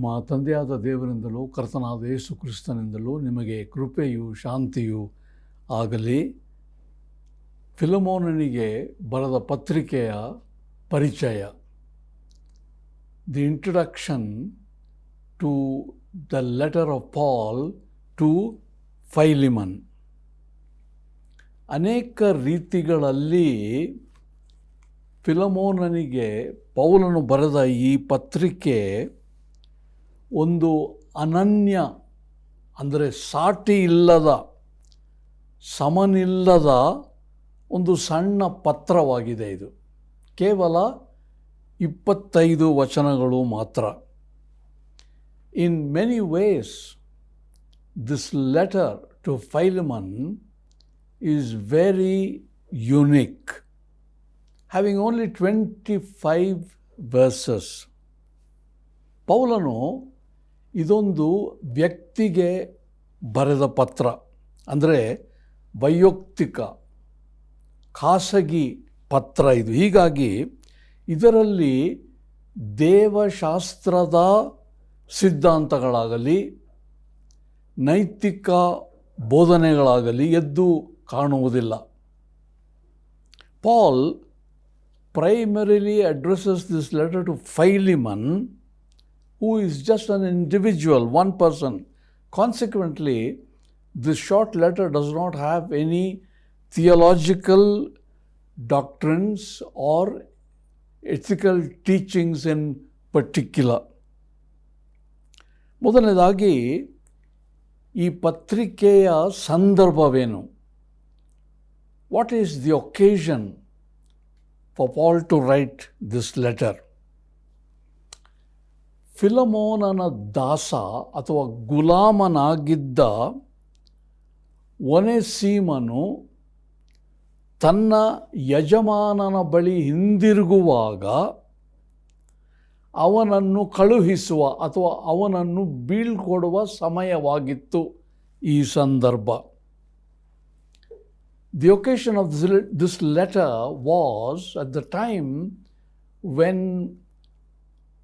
ನಮ್ಮ ತಂದೆಯಾದ ದೇವರಿಂದಲೂ ಕರ್ತನಾದ ಯೇಸು ಕ್ರಿಸ್ತನಿಂದಲೂ ನಿಮಗೆ ಕೃಪೆಯು ಶಾಂತಿಯು ಆಗಲಿ. ಫಿಲಮೋನನಿಗೆ ಬರೆದ ಪತ್ರಿಕೆಯ ಪರಿಚಯ. The introduction to the letter of Paul to Philemon. ಅನೇಕ ರೀತಿಗಳಲ್ಲಿ ಫಿಲಮೋನನಿಗೆ ಪೌಲನು ಬರೆದ ಈ ಪತ್ರಿಕೆ ಒಂದು ಅನನ್ಯ, ಅಂದರೆ ಸಾಟಿ ಇಲ್ಲದ, ಸಮನಿಲ್ಲದ ಒಂದು ಸಣ್ಣ ಪತ್ರವಾಗಿದೆ. ಇದು ಕೇವಲ 25 ವಚನಗಳು ಮಾತ್ರ. In many ways this letter to Philemon is very unique, having only 25 verses. ಪೌಲನು ಇದೊಂದು ವ್ಯಕ್ತಿಗೆ ಬರೆದ ಪತ್ರ, ಅಂದರೆ ವೈಯಕ್ತಿಕ ಖಾಸಗಿ ಪತ್ರ ಇದು. ಹೀಗಾಗಿ ಇದರಲ್ಲಿ ದೇವಶಾಸ್ತ್ರದ ಸಿದ್ಧಾಂತಗಳಾಗಲಿ ನೈತಿಕ ಬೋಧನೆಗಳಾಗಲಿ ಎದ್ದು ಕಾಣುವುದಿಲ್ಲ. Paul primarily addresses this letter to Philemon, who is just an individual, one person. Consequently, this short letter does not have any theological doctrines or ethical teachings in particular. ಮೊದಲನೇದಾಗಿ ಈ ಪತ್ರಿಕೆಯ ಸಂದರ್ಭವೇನು? What is the occasion for Paul to write this letter? ಫಿಲಮೋನನ ದಾಸ ಅಥವಾ ಗುಲಾಮನಾಗಿದ್ದ ಒನೆಸೀಮನು ತನ್ನ ಯಜಮಾನನ ಬಳಿ ಹಿಂದಿರುಗುವಾಗ ಅವನನ್ನು ಕಳುಹಿಸುವ ಅಥವಾ ಅವನನ್ನು ಬೀಳ್ಕೊಡುವ ಸಮಯವಾಗಿತ್ತು ಈ ಸಂದರ್ಭ. The occasion of this letter was at the time when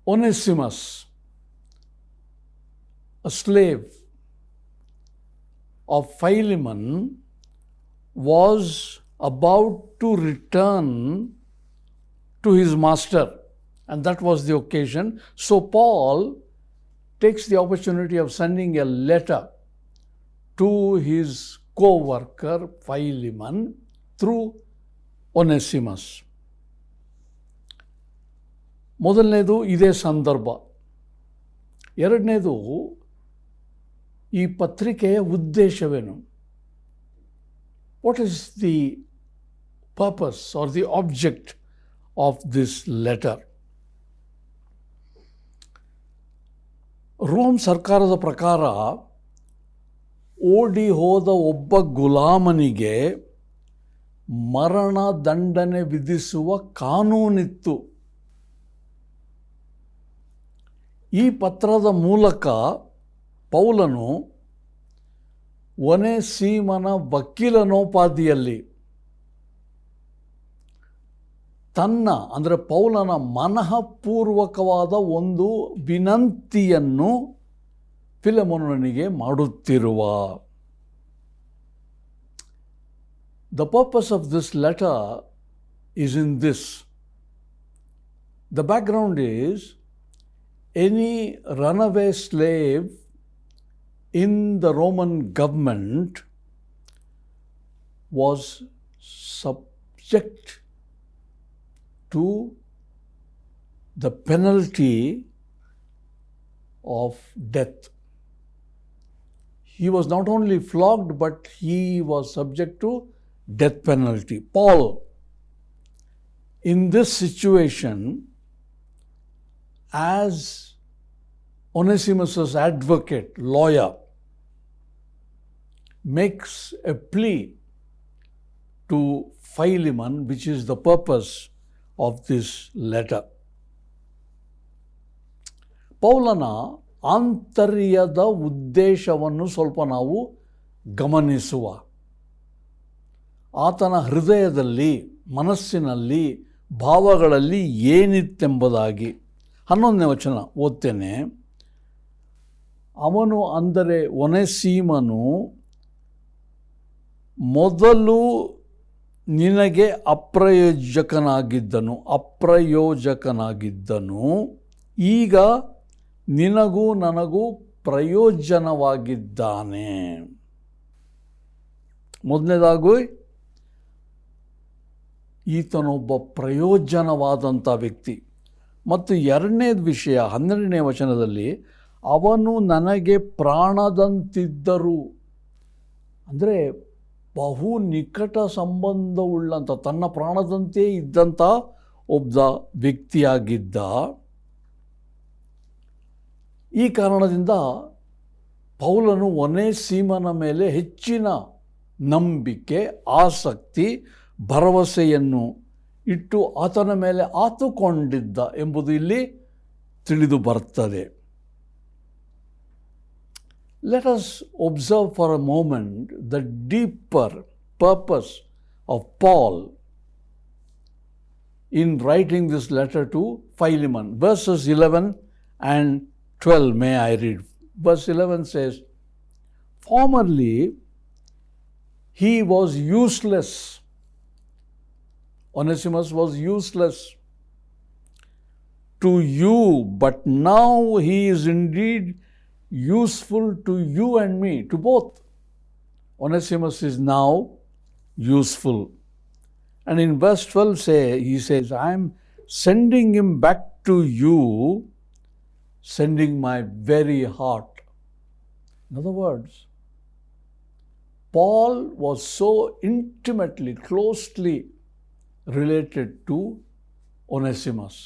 Onesimus, a slave of Philemon, was about to return to his master, and that was the occasion. So Paul takes the opportunity of sending a letter to his co-worker Philemon through Onesimus. ಮೊದಲನೇದು ಇದೇ ಸಂದರ್ಭ. ಎರಡನೇದು, ಈ ಪತ್ರಿಕೆಯ ಉದ್ದೇಶವೇನು? What is the purpose or the object of this letter? Rome ಸರ್ಕಾರದ ಪ್ರಕಾರ ಓಡಿ ಹೋದ ಒಬ್ಬ ಗುಲಾಮನಿಗೆ ಮರಣ ದಂಡನೆ ವಿಧಿಸುವ ಕಾನೂನಿತ್ತು. ಈ ಪತ್ರದ ಮೂಲಕ ಪೌಲನು ಒನೆಸೀಮನ ವಕೀಲನೋಪಾದಿಯಲ್ಲಿ ತನ್ನ, ಅಂದರೆ ಪೌಲನ ಮನಃಪೂರ್ವಕವಾದ ಒಂದು ವಿನಂತಿಯನ್ನು ಫಿಲೆಮೋನನಿಗೆ ಮಾಡುತ್ತಿರುವ. The purpose of this letter is in this. The background is any runaway slave in the Roman government was subject to the penalty of death. He was not only flogged, but he was subject to death penalty. Paul, in this situation, as Onesimus's advocate, lawyer, makes a plea to Philemon, which is the purpose of this letter. ಪೌಲನ ಆಂತರ್ಯದ ಉದ್ದೇಶವನ್ನು ಸ್ವಲ್ಪ ನಾವು ಗಮನಿಸುವ. ಆತನ ಹೃದಯದಲ್ಲಿ, ಮನಸ್ಸಿನಲ್ಲಿ, ಭಾವಗಳಲ್ಲಿ ಏನಿತ್ತೆಂಬುದಾಗಿ 11ನೇ ವಚನ ಓದ್ತೇನೆ. ಅವನು ಅಂದರೆ ಒನೆಸೀಮನು ಮೊದಲು ನಿನಗೆ ಅಪ್ರಯೋಜಕನಾಗಿದ್ದನು, ಈಗ ನಿನಗೂ ನನಗೂ ಪ್ರಯೋಜನವಾಗಿದ್ದಾನೆ. ಮೊದಲನೇದಾಗಿ ಈತನೊಬ್ಬ ಪ್ರಯೋಜನವಾದಂಥ ವ್ಯಕ್ತಿ. ಮತ್ತು ಎರಡನೇದು ವಿಷಯ 12ನೇ ವಚನದಲ್ಲಿ ಅವನು ನನಗೆ ಪ್ರಾಣದಂತಿದ್ದರು, ಅಂದರೆ ಬಹು ನಿಕಟ ಸಂಬಂಧವುಳ್ಳಂಥ ತನ್ನ ಪ್ರಾಣದಂತೆ ಇದ್ದಂಥ ಒಬ್ಬ ವ್ಯಕ್ತಿಯಾಗಿದ್ದ. ಈ ಕಾರಣದಿಂದ ಪೌಲನು ಒನೇಸಿಮನ ಮೇಲೆ ಹೆಚ್ಚಿನ ನಂಬಿಕೆ, ಆಸಕ್ತಿ, ಭರವಸೆಯನ್ನು ಇಟ್ಟು ಆತನ ಮೇಲೆ ಆತುಕೊಂಡಿದ್ದ ಎಂಬುದು ಇಲ್ಲಿ ತಿಳಿದು ಬರ್ತದೆ. Let us observe for a moment the deeper purpose of Paul in writing this letter to Philemon. Verses 11 and 12 may I read. Verse 11 says, "Formerly he was useless." Onesimus was useless to you, but now he is indeed useful to you and me, to both. Onesimus is now useful. And in verse 12 he says, I am sending him back to you, sending my very heart. In other words, Paul was so intimately, closely related to Onesimus.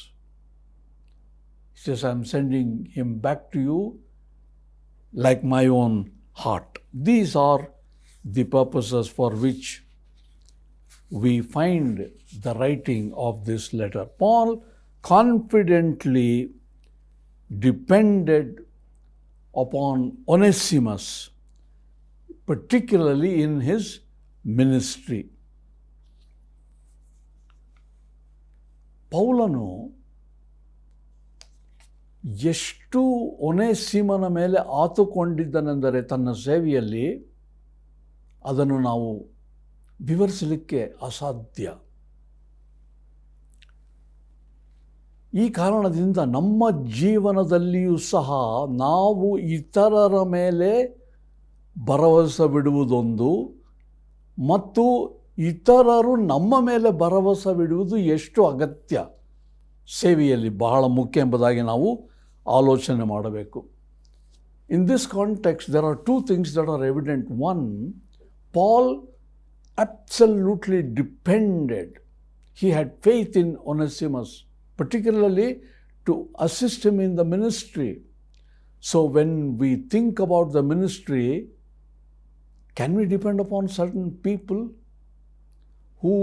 He says, I am sending him back to you like my own heart. These are the purposes for which we find the writing of this letter. Paul confidently depended upon Onesimus, particularly in his ministry. ಪೌಲನು ಎಷ್ಟು ಒನೇಸಿಮನ ಮೇಲೆ ಆತುಕೊಂಡಿದ್ದನೆಂದರೆ ತನ್ನ ಸೇವೆಯಲ್ಲಿ ಅದನ್ನು ನಾವು ವಿವರಿಸಲಿಕ್ಕೆ ಅಸಾಧ್ಯ. ಈ ಕಾರಣದಿಂದ ನಮ್ಮ ಜೀವನದಲ್ಲಿಯೂ ಸಹ ನಾವು ಇತರರ ಮೇಲೆ ಭರವಸೆ ಬಿಡುವುದೊಂದು ಮತ್ತು ಇತರರು ನಮ್ಮ ಮೇಲೆ ಭರವಸೆ ಬಿಡುವುದು ಎಷ್ಟು ಅಗತ್ಯ ಸೇವೆಯಲ್ಲಿ ಬಹಳ ಮುಖ್ಯ ಎಂಬುದಾಗಿ ನಾವು ಆಲೋಚನೆ ಮಾಡಬೇಕು. In this context, there are two things that are evident. One, Paul absolutely depended. He had faith in Onesimus, particularly to assist him in the ministry. So when we think about the ministry, can we depend upon certain people who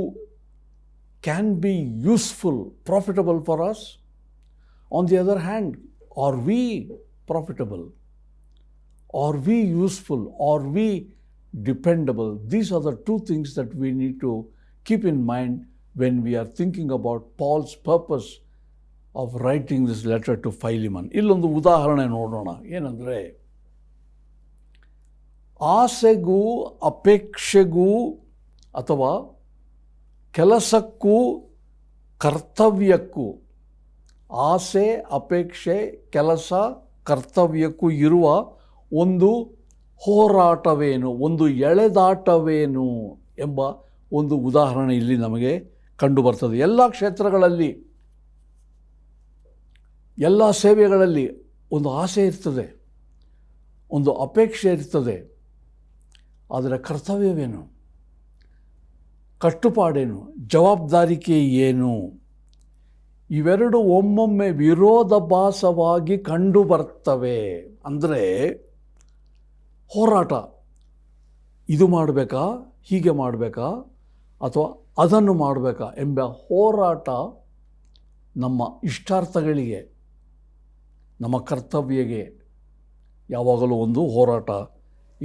can be useful, profitable for us? On the other hand, are we profitable? Are we useful? Are we dependable? These are the two things that we need to keep in mind when we are thinking about Paul's purpose of writing this letter to Philemon. ಇಲ್ಲೊಂದು ಉದಾಹರಣೆ ನೋಡೋಣ. ಏನಂದರೆ, ಆಸೆಗೂ ಅಪೇಕ್ಷೆಗೂ ಅಥವಾ ಕೆಲಸಕ್ಕೂ ಕರ್ತವ್ಯಕ್ಕೂ, ಆಸೆ, ಅಪೇಕ್ಷೆ, ಕೆಲಸ, ಕರ್ತವ್ಯಕ್ಕೂ ಇರುವ ಒಂದು ಹೋರಾಟವೇನು, ಒಂದು ಎಳೆದಾಟವೇನು ಎಂಬ ಒಂದು ಉದಾಹರಣೆ ಇಲ್ಲಿ ನಮಗೆ ಕಂಡುಬರ್ತದೆ. ಎಲ್ಲ ಕ್ಷೇತ್ರಗಳಲ್ಲಿ, ಎಲ್ಲ ಸೇವೆಗಳಲ್ಲಿ ಒಂದು ಆಸೆ ಇರ್ತದೆ, ಒಂದು ಅಪೇಕ್ಷೆ ಇರ್ತದೆ. ಆದರೆ ಕರ್ತವ್ಯವೇನು, ಕಟ್ಟುಪಾಡೇನು, ಜವಾಬ್ದಾರಿಕೆ ಏನು, ಇವೆರಡು ಒಮ್ಮೊಮ್ಮೆ ವಿರೋಧಾಭಾಸವಾಗಿ ಕಂಡು ಬರ್ತವೆ. ಅಂದರೆ ಹೋರಾಟ, ಇದು ಮಾಡಬೇಕಾ, ಹೀಗೆ ಮಾಡಬೇಕಾ, ಅಥವಾ ಅದನ್ನು ಮಾಡಬೇಕಾ ಎಂಬ ಹೋರಾಟ ನಮ್ಮ ಇಷ್ಟಾರ್ಥಗಳಿಗೆ, ನಮ್ಮ ಕರ್ತವ್ಯಗೆ ಯಾವಾಗಲೂ ಒಂದು ಹೋರಾಟ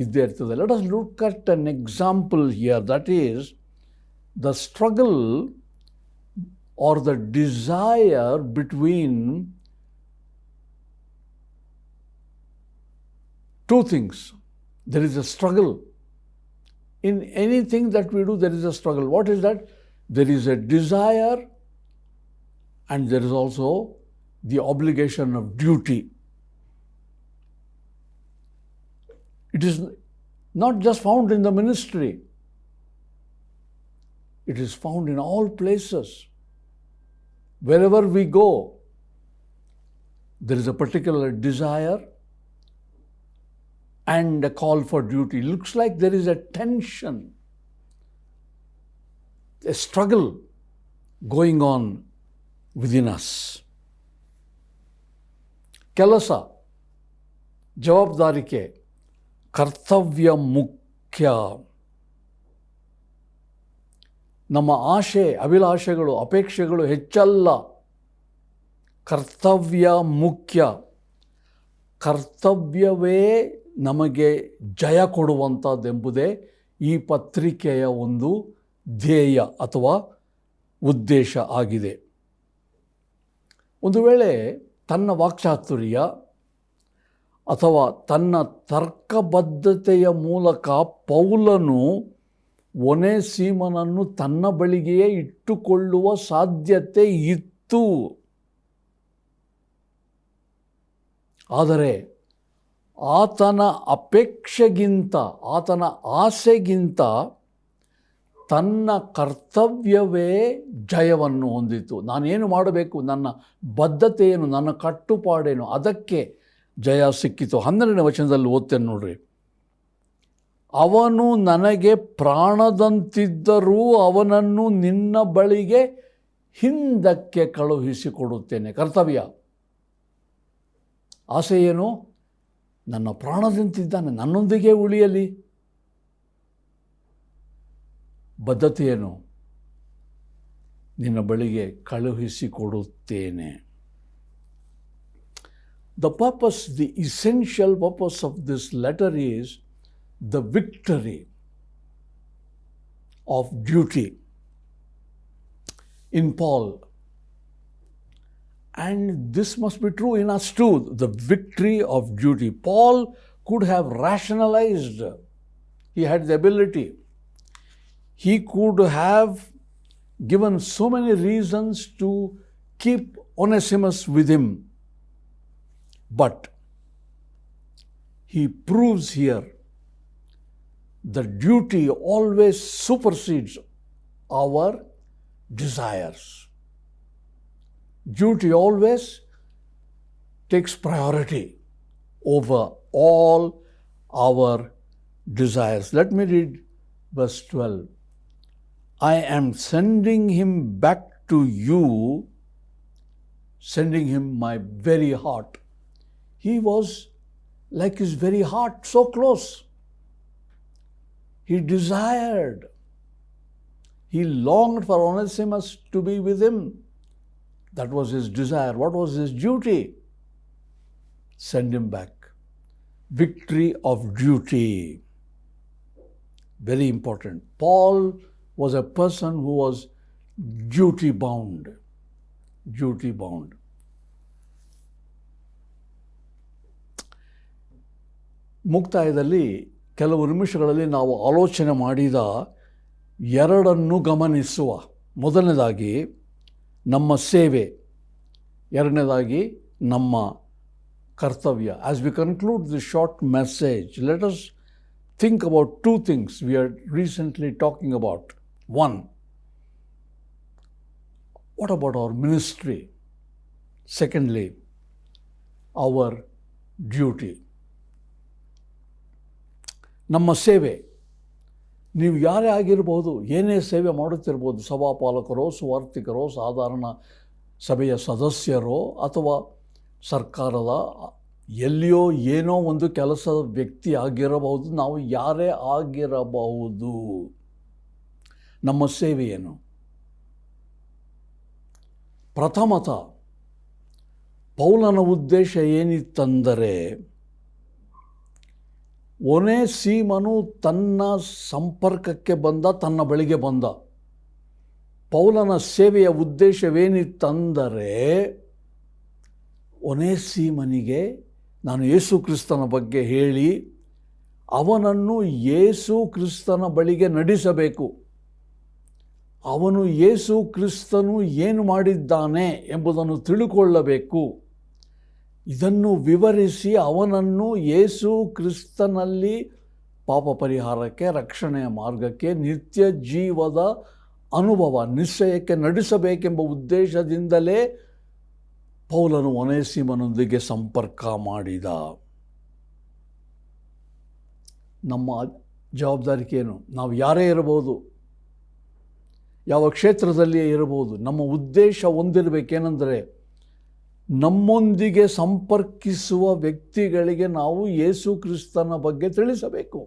ಇದ್ದೇ ಇರ್ತದೆ. Let us look at an example here, that is the struggle or the desire between two things. There is a struggle. In anything that we do, there is a struggle. What is that? There is a desire, and there is also the obligation of duty. It is not just found in the ministry. It is found in all places. Wherever we go, there is a particular desire and a call for duty. Looks like there is a tension, a struggle going on within us. ಕೆಲಸ, ಜವಾಬ್ದಾರಿಕೆ, ಕರ್ತವ್ಯ ಮುಖ್ಯ. ನಮ್ಮ ಆಶೆ, ಅಭಿಲಾಷೆಗಳು, ಅಪೇಕ್ಷೆಗಳು ಹೆಚ್ಚಲ್ಲ. ಕರ್ತವ್ಯ ಮುಖ್ಯ. ಕರ್ತವ್ಯವೇ ನಮಗೆ ಜಯ ಕೊಡುವಂಥದ್ದೆಂಬುದೇ ಈ ಪತ್ರಿಕೆಯ ಒಂದು ಧ್ಯೇಯ ಅಥವಾ ಉದ್ದೇಶ ಆಗಿದೆ. ಒಂದು ವೇಳೆ ತನ್ನ ವಾಕ್ಚಾತುರ್ಯ ಅಥವಾ ತನ್ನ ತರ್ಕಬದ್ಧತೆಯ ಮೂಲಕ ಪೌಲನು ಒನೇಸಿಮನನ್ನು ತನ್ನ ಬಳಿಗೆಯೇ ಇಟ್ಟುಕೊಳ್ಳುವ ಸಾಧ್ಯತೆ ಇತ್ತು. ಆದರೆ ಆತನ ಅಪೇಕ್ಷೆಗಿಂತ, ಆತನ ಆಸೆಗಿಂತ ತನ್ನ ಕರ್ತವ್ಯವೇ ಜಯವನ್ನು ಹೊಂದಿತು. ನಾನೇನು ಮಾಡಬೇಕು, ನನ್ನ ಬದ್ಧತೆ ಏನು, ನನ್ನ ಕಟ್ಟುಪಾಡೇನು, ಅದಕ್ಕೆ ಜಯ ಸಿಕ್ಕಿತು. 12ನೇ ವಚನದಲ್ಲಿ ಓದ್ತೇನೆ ನೋಡ್ರಿ. ಅವನು ನನಗೆ ಪ್ರಾಣದಂತಿದ್ದರೂ ಅವನನ್ನು ನಿನ್ನ ಬಳಿಗೆ ಹಿಂದಕ್ಕೆ ಕಳುಹಿಸಿಕೊಡುತ್ತೇನೆ. ಕರ್ತವ್ಯ, ಆಸೆ ಏನು? ನನ್ನ ಪ್ರಾಣದಂತಿದ್ದಾನೆ, ನನ್ನೊಂದಿಗೆ ಉಳಿಯಲಿ. ಬದ್ಧತೆ ಏನು? ನಿನ್ನ ಬಳಿಗೆ ಕಳುಹಿಸಿಕೊಡುತ್ತೇನೆ. The purpose, the essential purpose of this letter is the victory of duty in Paul. And this must be true in us too, the victory of duty. Paul could have rationalized. He had the ability. He could have given so many reasons to keep Onesimus with him. But he proves here that duty always supersedes our desires. Duty always takes priority over all our desires. Let me read verse 12. I am sending him back to you, sending him my very heart. He was like his very heart, so close. He desired, he longed for Onesimus to be with him. That was his desire. What was his duty? Send him back. Victory of duty. Very important. Paul was a person who was duty bound. Duty bound. ಮುಕ್ತಾಯದಲ್ಲಿ ಕೆಲವು ನಿಮಿಷಗಳಲ್ಲಿ ನಾವು ಆಲೋಚನೆ ಮಾಡಿದ ಎರಡನ್ನು ಗಮನಿಸುವ. ಮೊದಲನೇದಾಗಿ ನಮ್ಮ ಸೇವೆ, ಎರಡನೇದಾಗಿ ನಮ್ಮ ಕರ್ತವ್ಯ. As we conclude this short message, let us think about two things we are recently talking about. One, what about our ministry? Secondly, our duty. ನಮ್ಮ ಸೇವೆ. ನೀವು ಯಾರೇ ಆಗಿರ್ಬೋದು, ಏನೇ ಸೇವೆ ಮಾಡುತ್ತಿರ್ಬೋದು, ಸಭಾಪಾಲಕರೋ, ಸುವಾರ್ಥಿಕರೋ, ಸಾಧಾರಣ ಸಭೆಯ ಸದಸ್ಯರೋ, ಅಥವಾ ಸರ್ಕಾರದ ಎಲ್ಲಿಯೋ ಏನೋ ಒಂದು ಕೆಲಸದ ವ್ಯಕ್ತಿ ಆಗಿರಬಹುದು. ನಾವು ಯಾರೇ ಆಗಿರಬಹುದು. ನಮ್ಮ ಸೇವೆ ಏನು? ಪ್ರಥಮತಃ ಪೌಲನ ಉದ್ದೇಶ ಏನಿತ್ತಂದರೆ, ಒನೇಸಿಮನು ತನ್ನ ಸಂಪರ್ಕಕ್ಕೆ ಬಂದ, ತನ್ನ ಬಳಿಗೆ ಬಂದ. ಪೌಲನ ಸೇವೆಯ ಉದ್ದೇಶವೇನಿತ್ತಂದರೆ, ಒನೇಸಿಮನಿಗೆ ನಾನು ಯೇಸು ಕ್ರಿಸ್ತನ ಬಗ್ಗೆ ಹೇಳಿ ಅವನನ್ನು ಯೇಸು ಕ್ರಿಸ್ತನ ಬಳಿಗೆ ನಡೆಸಬೇಕು. ಅವನು ಯೇಸು ಕ್ರಿಸ್ತನು ಏನು ಮಾಡಿದ್ದಾನೆ ಎಂಬುದನ್ನು ತಿಳುಕೊಳ್ಳಬೇಕು. ಇದನ್ನು ವಿವರಿಸಿ ಅವನನ್ನು ಯೇಸು ಕ್ರಿಸ್ತನಲ್ಲಿ ಪಾಪ ಪರಿಹಾರಕ್ಕೆ, ರಕ್ಷಣೆಯ ಮಾರ್ಗಕ್ಕೆ, ನಿತ್ಯ ಜೀವದ ಅನುಭವ ನಿಶ್ಚಯಕ್ಕೆ ನಡೆಸಬೇಕೆಂಬ ಉದ್ದೇಶದಿಂದಲೇ ಪೌಲನು ಒನೇಸಿಮನೊಂದಿಗೆ ಸಂಪರ್ಕ ಮಾಡಿದ. ನಮ್ಮ ಜವಾಬ್ದಾರಿಕೇನು? ನಾವು ಯಾರೇ ಇರಬಹುದು, ಯಾವ ಕ್ಷೇತ್ರದಲ್ಲಿಯೇ ಇರಬಹುದು, ನಮ್ಮ ಉದ್ದೇಶ ಹೊಂದಿರಬೇಕೇನೆಂದರೆ ನಮ್ಮೊಂದಿಗೆ ಸಂಪರ್ಕಿಸುವ ವ್ಯಕ್ತಿಗಳಿಗೆ ನಾವು ಯೇಸು ಕ್ರಿಸ್ತನ ಬಗ್ಗೆ ತಿಳಿಸಬೇಕು.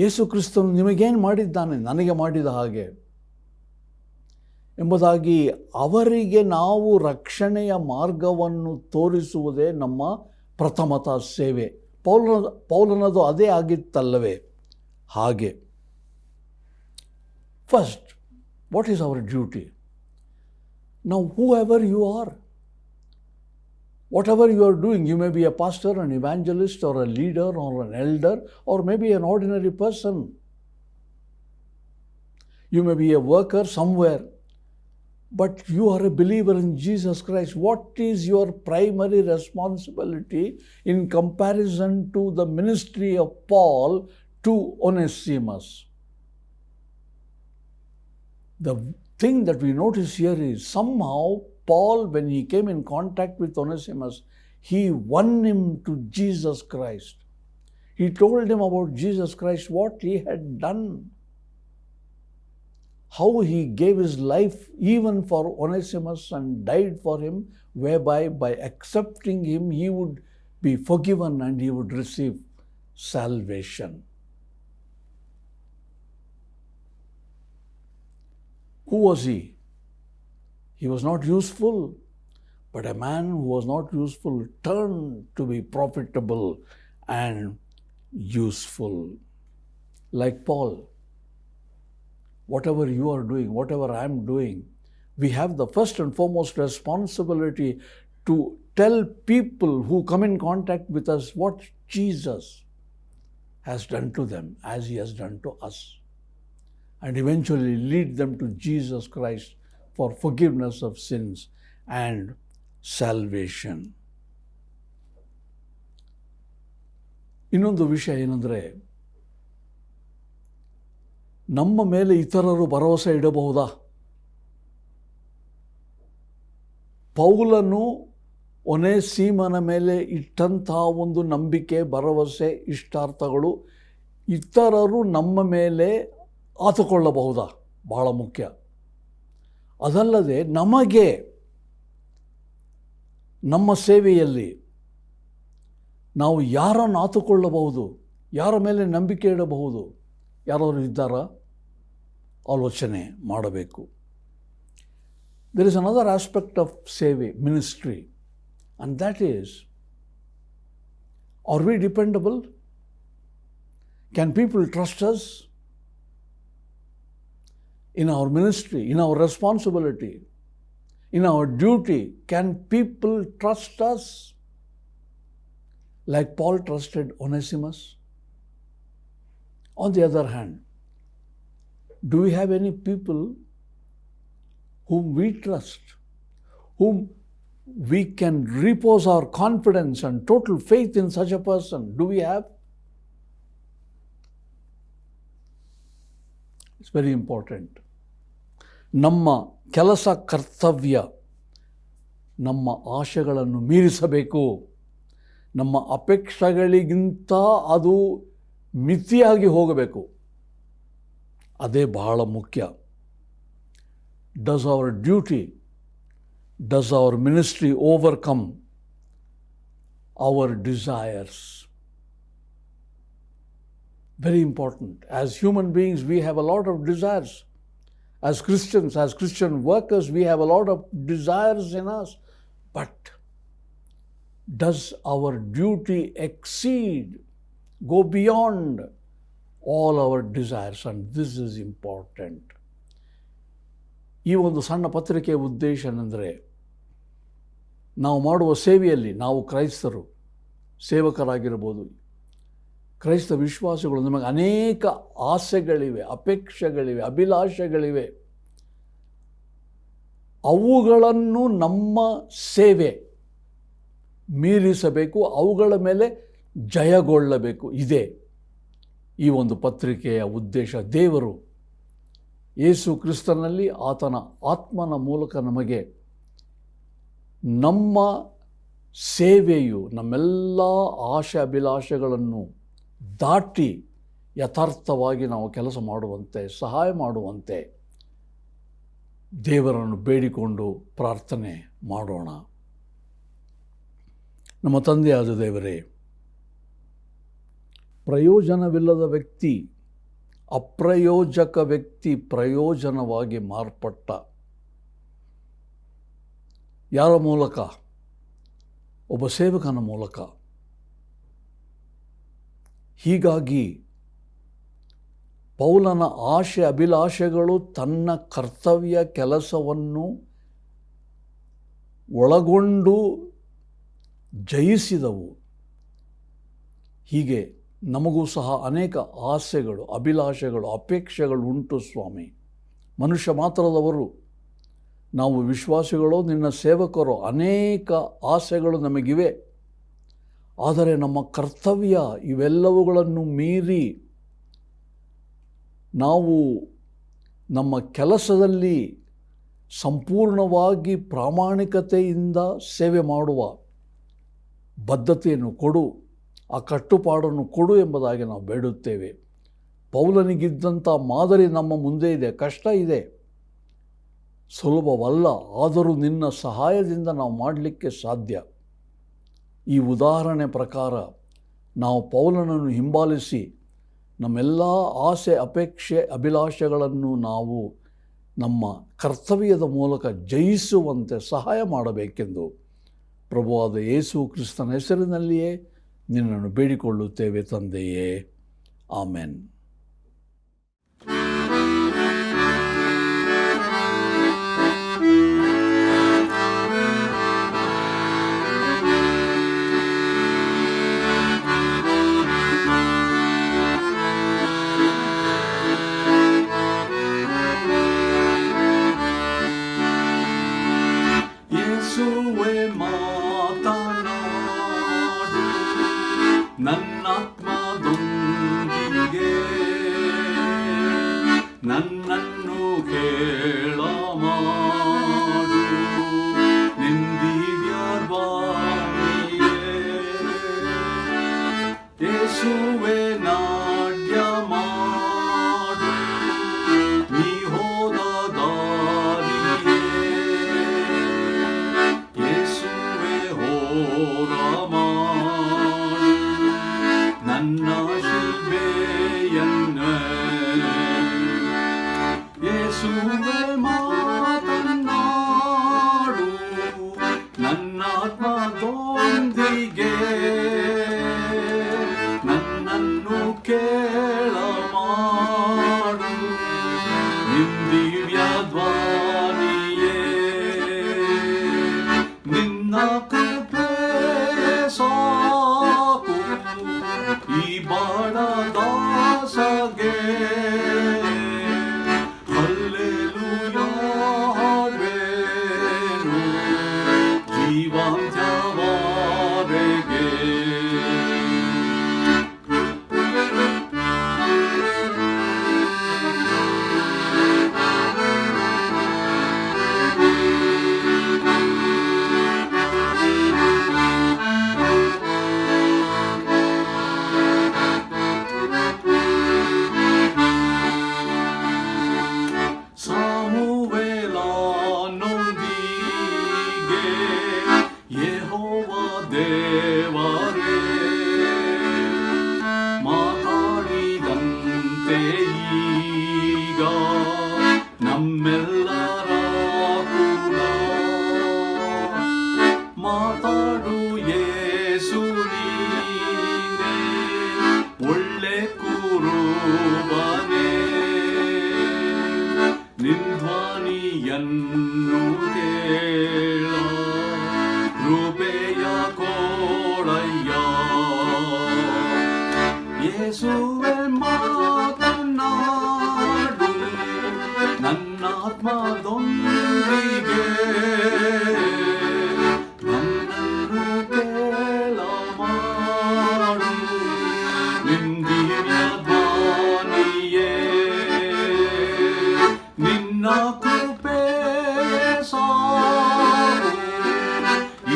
ಯೇಸು ಕ್ರಿಸ್ತನು ನಿಮಗೇನು ಮಾಡಿದ್ದಾನೆ, ನನಗೆ ಮಾಡಿದ ಹಾಗೆ ಎಂಬುದಾಗಿ ಅವರಿಗೆ ನಾವು ರಕ್ಷಣೆಯ ಮಾರ್ಗವನ್ನು ತೋರಿಸುವುದೇ ನಮ್ಮ ಪ್ರಥಮತ ಸೇವೆ. ಪೌಲನದು ಅದೇ ಆಗಿತ್ತಲ್ಲವೇ? ಹಾಗೆ first, what is our duty? Now, whoever you are, whatever you are doing, you may be a pastor, an evangelist, or a leader, or an elder, or maybe an ordinary person. You may be a worker somewhere, but you are a believer in Jesus Christ. What is your primary responsibility in comparison to the ministry of Paul to Onesimus? The thing that we notice here is somehow Paul, when he came in contact with Onesimus, he won him to Jesus Christ. He told him about Jesus Christ, what he had done, how he gave his life even for Onesimus and died for him, whereby by accepting him he would be forgiven and he would receive salvation. Who was he? He was not useful, but a man who was not useful turned to be profitable and useful. Like Paul, whatever you are doing, whatever I am doing, we have the first and foremost responsibility to tell people who come in contact with us what Jesus has done to them as he has done to us, and eventually lead them to Jesus Christ for forgiveness of sins and salvation. ಇನ್ನೊಂದು ವಿಷಯ ಏನಂದರೆ, ನಮ್ಮ ಮೇಲೆ ಇತರರು ಭರವಸೆ ಇಡಬಹುದಾ? ಪೌಲನು ಒನೇಸಿಮನ ಮೇಲೆ ಇಟ್ಟಂತಹ ಒಂದು ನಂಬಿಕೆ, ಭರವಸೆ, ಇಷ್ಟಾರ್ಥಗಳು ಇತರರು ನಮ್ಮ ಮೇಲೆ ಆತುಕೊಳ್ಳಬಹುದಾ? ಬಹಳ ಮುಖ್ಯ. ಅದಲ್ಲದೆ ನಮಗೆ ನಮ್ಮ ಸೇವೆಯಲ್ಲಿ ನಾವು ಯಾರನ್ನು ಆತುಕೊಳ್ಳಬಹುದು, ಯಾರ ಮೇಲೆ ನಂಬಿಕೆ ಇಡಬಹುದು? ಯಾರಾದರೂ ಇದ್ದಾರಾ? ಆಲೋಚನೆ ಮಾಡಬೇಕು. There is another aspect of ಸೇವೆ, ministry, and that is, are we dependable? Can people trust us in our ministry, in our responsibility, in our duty? Can people trust us like Paul trusted Onesimus? On the other hand, do we have any people whom we trust, whom we can repose our confidence and total faith in such a person? Do we have? It's very important. ನಮ್ಮ ಕೆಲಸ, ಕರ್ತವ್ಯ ನಮ್ಮ ಆಶೆಗಳನ್ನು ಮೀರಿಸಬೇಕು. ನಮ್ಮ ಅಪೇಕ್ಷೆಗಳಿಗಿಂತ ಅದು ಮಿತಿಯಾಗಿ ಹೋಗಬೇಕು. ಅದೇ ಬಹಳ ಮುಖ್ಯ. Does our duty, does our ministry overcome our desires? Very important. As human beings, we have a lot of desires. As Christians, as Christian workers, we have a lot of desires in us. But does our duty exceed, go beyond all our desires? And this is important. ಈ ಒಂದು ಸಣ್ಣ ಪತ್ರಿಕೆಯ ಉದ್ದೇಶ ಏನೆಂದರೆ, ನಾವು ಮಾಡುವ ಸೇವೆಯಲ್ಲಿ, ನಾವು ಕ್ರೈಸ್ತರು ಸೇವಕರಾಗಿರ್ಬೋದು, ಕ್ರೈಸ್ತ ವಿಶ್ವಾಸಿಗಳು, ನಮಗೆ ಅನೇಕ ಆಸೆಗಳಿವೆ, ಅಪೇಕ್ಷೆಗಳಿವೆ, ಅಭಿಲಾಷೆಗಳಿವೆ. ಅವುಗಳನ್ನು ನಮ್ಮ ಸೇವೆ ಮೀರಿಸಬೇಕು, ಅವುಗಳ ಮೇಲೆ ಜಯಗೊಳ್ಳಬೇಕು. ಇದೇ ಈ ಒಂದು ಪತ್ರಿಕೆಯ ಉದ್ದೇಶ. ದೇವರು ಯೇಸು ಕ್ರಿಸ್ತನಲ್ಲಿ ಆತನ ಆತ್ಮನ ಮೂಲಕ ನಮಗೆ ನಮ್ಮ ಸೇವೆಯು ನಮ್ಮೆಲ್ಲ ಆಶೆ ಅಭಿಲಾಷೆಗಳನ್ನು ದಾಟಿ ಯಥಾರ್ಥವಾಗಿ ನಾವು ಕೆಲಸ ಮಾಡುವಂತೆ ಸಹಾಯ ಮಾಡುವಂತೆ ದೇವರನ್ನು ಬೇಡಿಕೊಂಡು ಪ್ರಾರ್ಥನೆ ಮಾಡೋಣ. ನಮ್ಮ ತಂದೆಯಾದ ದೇವರೇ, ಪ್ರಯೋಜನವಿಲ್ಲದ ವ್ಯಕ್ತಿ, ಅಪ್ರಯೋಜಕ ವ್ಯಕ್ತಿ ಪ್ರಯೋಜನವಾಗಿ ಮಾರ್ಪಟ್ಟ. ಯಾರ ಮೂಲಕ? ಒಬ್ಬ ಸೇವಕನ ಮೂಲಕ. ಹೀಗಾಗಿ ಪೌಲನ ಆಶೆ ಅಭಿಲಾಷೆಗಳು ತನ್ನ ಕರ್ತವ್ಯ ಕೆಲಸವನ್ನು ಒಳಗೊಂಡು ಜಯಿಸಿದವು. ಹೀಗೆ ನಮಗೂ ಸಹ ಅನೇಕ ಆಸೆಗಳು, ಅಭಿಲಾಷೆಗಳು, ಅಪೇಕ್ಷೆಗಳು ಉಂಟು ಸ್ವಾಮಿ. ಮನುಷ್ಯ ಮಾತ್ರದವರು, ನಾವು ವಿಶ್ವಾಸಿಗಳು, ನಿನ್ನ ಸೇವಕರು, ಅನೇಕ ಆಸೆಗಳು ನಮಗಿವೆ. ಆದರೆ ನಮ್ಮ ಕರ್ತವ್ಯ ಇವೆಲ್ಲವುಗಳನ್ನು ಮೀರಿ ನಾವು ನಮ್ಮ ಕೆಲಸದಲ್ಲಿ ಸಂಪೂರ್ಣವಾಗಿ ಪ್ರಾಮಾಣಿಕತೆಯಿಂದ ಸೇವೆ ಮಾಡುವ ಬದ್ಧತೆಯನ್ನು ಕೊಡು, ಆ ಕಟ್ಟುಪಾಡನ್ನು ಕೊಡು ಎಂಬುದಾಗಿ ನಾವು ಬೇಡುತ್ತೇವೆ. ಪೌಲನಿಗಿದ್ದಂಥ ಮಾದರಿ ನಮ್ಮ ಮುಂದೆ ಇದೆ. ಕಷ್ಟ ಇದೆ, ಸುಲಭವಲ್ಲ, ಆದರೂ ನಿನ್ನ ಸಹಾಯದಿಂದ ನಾವು ಮಾಡಲಿಕ್ಕೆ ಸಾಧ್ಯ. ಈ ಉದಾಹರಣೆ ಪ್ರಕಾರ ನಾವು ಪೌಲನನ್ನು ಹಿಂಬಾಲಿಸಿ ನಮ್ಮೆಲ್ಲ ಆಸೆ ಅಪೇಕ್ಷೆ ಅಭಿಲಾಷೆಗಳನ್ನು ನಾವು ನಮ್ಮ ಕರ್ತವ್ಯದ ಮೂಲಕ ಜಯಿಸುವಂತೆ ಸಹಾಯ ಮಾಡಬೇಕೆಂದು ಪ್ರಭುವಾದ ಯೇಸು ಕ್ರಿಸ್ತನ ಹೆಸರಿನಲ್ಲಿಯೇ ನಿನ್ನನ್ನು ಬೇಡಿಕೊಳ್ಳುತ್ತೇವೆ ತಂದೆಯೇ. ಆಮೆನ್. ನನ್ನಾತ್ಮದೊಂದಿಗೆ ನನ್ನನ್ನು ಕೇಳ ಮಾಡು, ನಿಂದಿವ್ಯರ್ವಾಣಿಯೇ ಯೇಸುವೆ ನಾಟ್ಯ ಮಾಡು, ನೀ ಹೋದ ದಾರಿಯೇ ಯೇಸುವೆ ಹೋರ ಮಾಡು, ನನ್ನ ಶಿಲ್ಬೆಯನ್ನ ಯೇಸುವೆ ಮಾತನಾಡು, ನನ್ನಾತ್ಮದೊಂದಿಗೆ ನನ್ನನ್ನು ಕೇಳ ಮಾಡು, ನಿಂದಿವ್ಯ ಧ್ವನಿಯೇ ನಿನ್ನ ಕೃಪೆ ಸಾಕು ಈ ಬಾಳದಾಸಗೆ. ಹಲ್ಲೆಲೂಯಾ ಹಾಡುವೆನು ಜೀವಾಂತ್ಯವರೆಗೆ. ನಿಂಧ್ವನಿಯನ್ನು ಕೇಳ ಕೃಪೆಯ ಯೇಸುವೆ ಮಾತನಾಡು ನನ್ನಾತ್ಮದೊಂದಿಗೆ ನನ್ನನ್ನು ಕೇಳ ಮಾಡು ನಿಂದಿನ ಧ್ವನಿಯೇ ನಿನ್ನ ಕೃಪೆ ಸಾಕು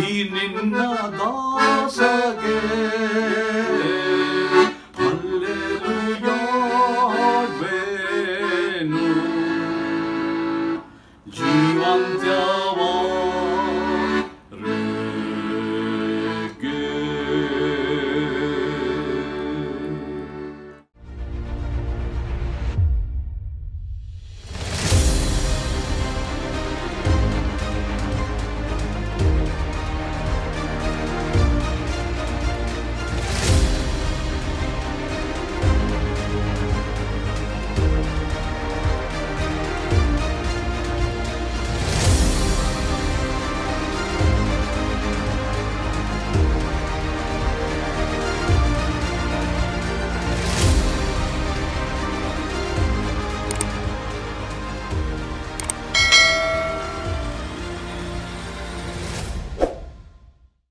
ಈ ನಿನ್ನ ದಾಸಗೆ ಹಲ್ಲೆಲೂಯಾ ಹಾಡುವೆನು ಜೀವಂತ